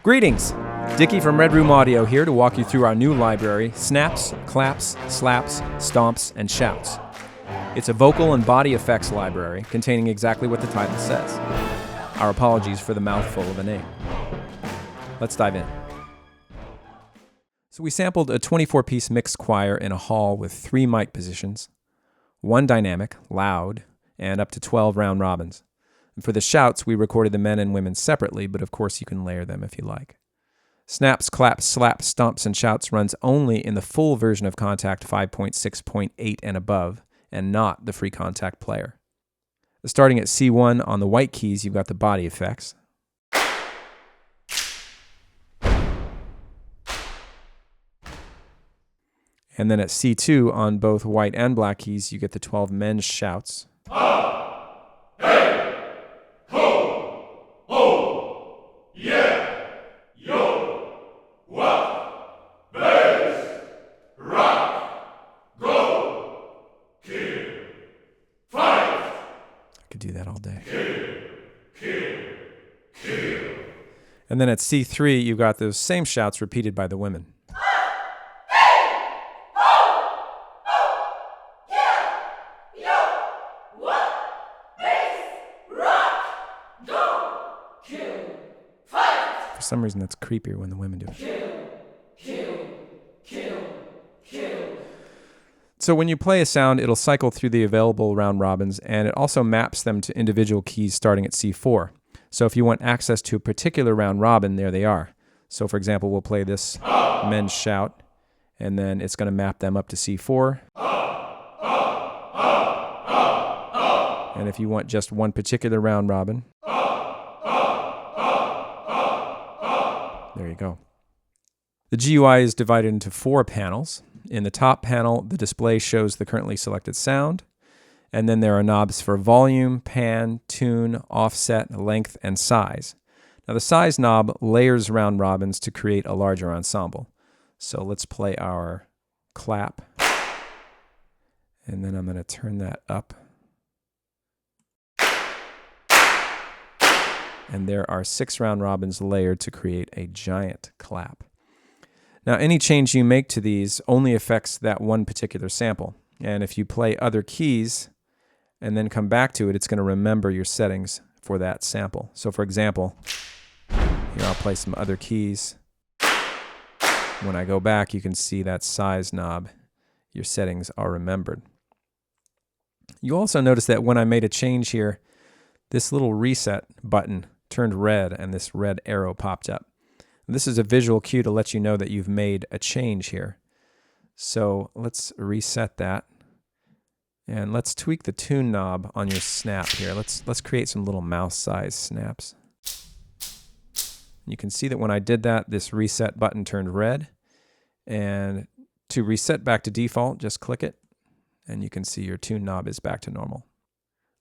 Greetings! Dickie from Red Room Audio here to walk you through our new library, Snaps, Claps, Slaps, Stomps, and Shouts. It's a vocal and body effects library containing exactly what the title says. Our apologies for the mouthful of a name. Let's dive in. So we sampled a 24-piece mixed choir in a hall with 3 mic positions, 1 dynamic, loud, and up to 12 round robins. And for the shouts, we recorded the men and women separately, but of course you can layer them if you like. Snaps, Claps, Slaps, Stomps, and Shouts runs only in the full version of Kontakt 5.6.8 and above, and not the free Kontakt player. Starting at C1 on the white keys, you've got the body effects. And then at C2 on both white and black keys, you get the 12 men's shouts. Do that all day. And then at C3, you've got those same shouts repeated by the women. For some reason, that's creepier when the women do it. So when you play a sound, it'll cycle through the available round robins, and it also maps them to individual keys starting at C4. So if you want access to a particular round robin, there they are. So for example, we'll play this men's shout, and then it's going to map them up to C4. And if you want just one particular round robin, there you go. The GUI is divided into 4 panels. In the top panel, the display shows the currently selected sound, and then there are knobs for volume, pan, tune, offset, length, and size. Now the size knob layers round robins to create a larger ensemble. So let's play our clap, and then I'm going to turn that up. And there are 6 round robins layered to create a giant clap. Now, any change you make to these only affects that one particular sample. And if you play other keys and then come back to it, it's going to remember your settings for that sample. So for example, here I'll play some other keys. When I go back, you can see that size knob. Your settings are remembered. You also notice that when I made a change here, this little reset button turned red and this red arrow popped up. This is a visual cue to let you know that you've made a change here. So let's reset that. And let's tweak the tune knob on your snap here. Let's create some little mouse-sized snaps. You can see that when I did that, this reset button turned red. And to reset back to default, just click it. And you can see your tune knob is back to normal.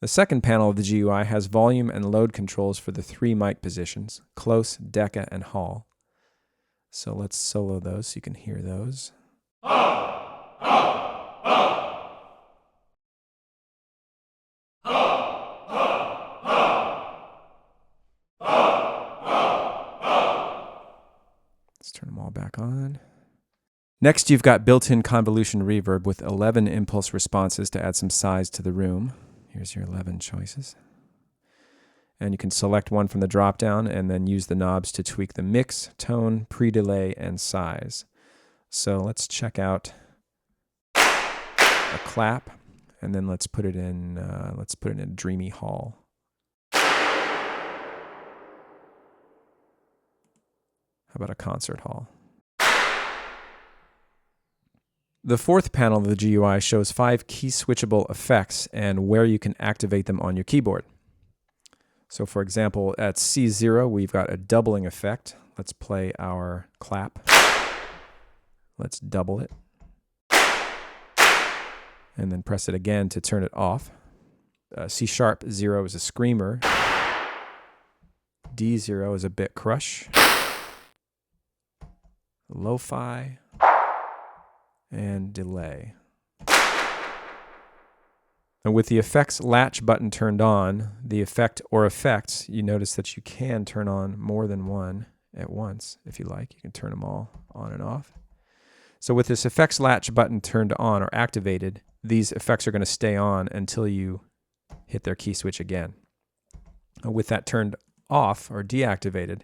The second panel of the GUI has volume and load controls for the 3 mic positions, close, deca, and hall. So let's solo those so you can hear those. Let's turn them all back on. Next, you've got built-in Convolution Reverb with 11 impulse responses to add some size to the room. Here's your 11 choices. And you can select one from the drop-down and then use the knobs to tweak the mix, tone, pre-delay, and size. So let's check out a clap, and then let's put it in a dreamy hall. How about a concert hall? The fourth panel of the GUI shows 5 key switchable effects and where you can activate them on your keyboard. So for example, at C0, we've got a doubling effect. Let's play our clap. Let's double it. And then press it again to turn it off. C# 0 is a screamer. D0 is a bit crush. Lo-fi. And delay. And with the effects latch button turned on, the effect or effects, you notice that you can turn on more than one at once if you like. You can turn them all on and off. So with this effects latch button turned on or activated, these effects are going to stay on until you hit their key switch again. With that turned off or deactivated,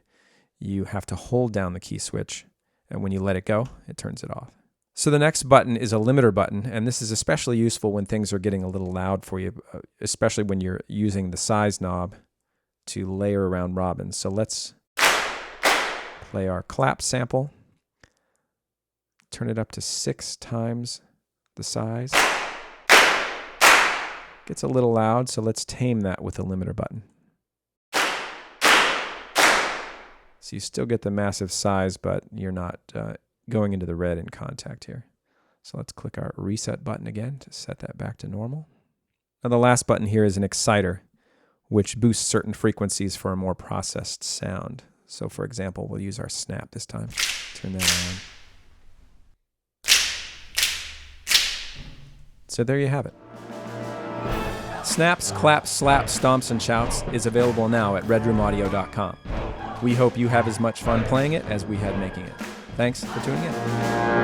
you have to hold down the key switch, and when you let it go, it turns it off. So the next button is a limiter button, and this is especially useful when things are getting a little loud for you, especially when you're using the size knob to layer around robins. So let's play our clap sample. Turn it up to 6 times the size. Gets a little loud, so let's tame that with a limiter button. So you still get the massive size, but you're not going into the red in contact here. So let's click our reset button again to set that back to normal. Now the last button here is an exciter, which boosts certain frequencies for a more processed sound. So for example, we'll use our snap this time. Turn that on. So there you have it. Snaps, Claps, Slaps, Stomps, and Shouts is available now at redroomaudio.com. We hope you have as much fun playing it as we had making it. Thanks for tuning in.